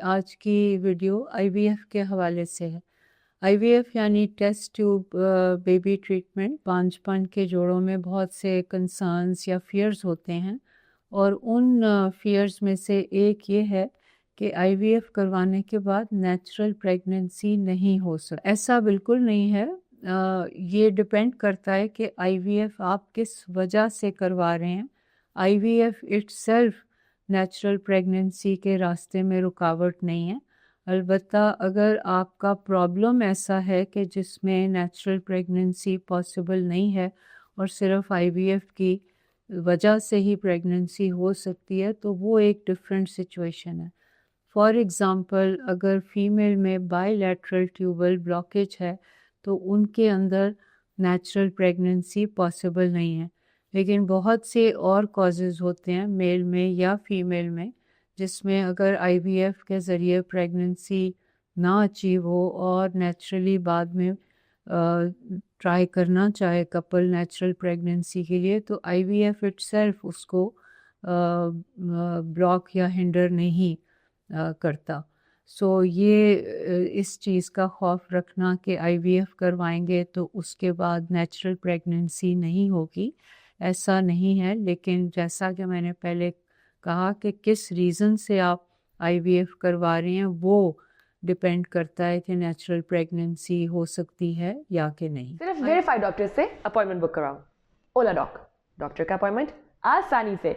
آج کی ویڈیو آئی V F کے حوالے سے ہے۔ آئی وی ایف یعنی ٹیسٹ ٹیوب بیبی ٹریٹمنٹ۔ پانچ پن کے جوڑوں میں بہت سے کنسرنس یا فیئرز ہوتے ہیں، اور ان فیئرز میں سے ایک یہ ہے کہ آئی وی ایف کروانے کے بعد نیچرل پریگننسی نہیں ہو سکتی۔ ایسا بالکل نہیں ہے۔ یہ ڈپینڈ کرتا ہے کہ آئی وی ایف آپ کس وجہ سے کروا رہے ہیں۔ I V F itself natural pregnancy کے راستے میں رکاوٹ نہیں ہے، البتہ اگر آپ کا پرابلم ایسا ہے کہ جس میں نیچرل پریگننسی پاسبل نہیں ہے اور صرف آئی وی ایف کی وجہ سے ہی پریگننسی ہو سکتی ہے، تو وہ ایک ڈفرینٹ سچویشن ہے۔ فار ایگزامپل، اگر فیمیل میں بائی لیٹرل ٹیوبل بلاکیج ہے تو ان کے اندر نیچرل پریگننسی پاسبل نہیں ہے، لیکن بہت سے اور کازز ہوتے ہیں میل میں یا فیمیل میں جس میں اگر آئی وی ایف کے ذریعے پریگننسی نہ اچیو ہو اور نیچرلی بعد میں ٹرائی کرنا چاہے کپل نیچرل پریگننسی کے لیے، تو آئی وی ایف اٹ سیلف اس کو بلاک یا ہنڈر نہیں کرتا۔ سو یہ اس چیز کا خوف رکھنا کہ آئی وی ایف کروائیں گے تو اس کے بعد نیچرل پریگننسی نہیں ہوگی، ایسا نہیں ہے۔ لیکن جیسا کہ میں نے پہلے کہا کہ کس ریزن سے آپ آئی وی ایف کروا رہے ہیں وہ ڈپینڈ کرتا ہے کہ نیچرل پریگننسی ہو سکتی ہے یا کہ نہیں۔ صرف ویریفائی ڈاکٹر سے اپوائنٹمنٹ بک کراؤ۔ اولا ڈاکٹر کا اپوائنٹمنٹ آسانی سے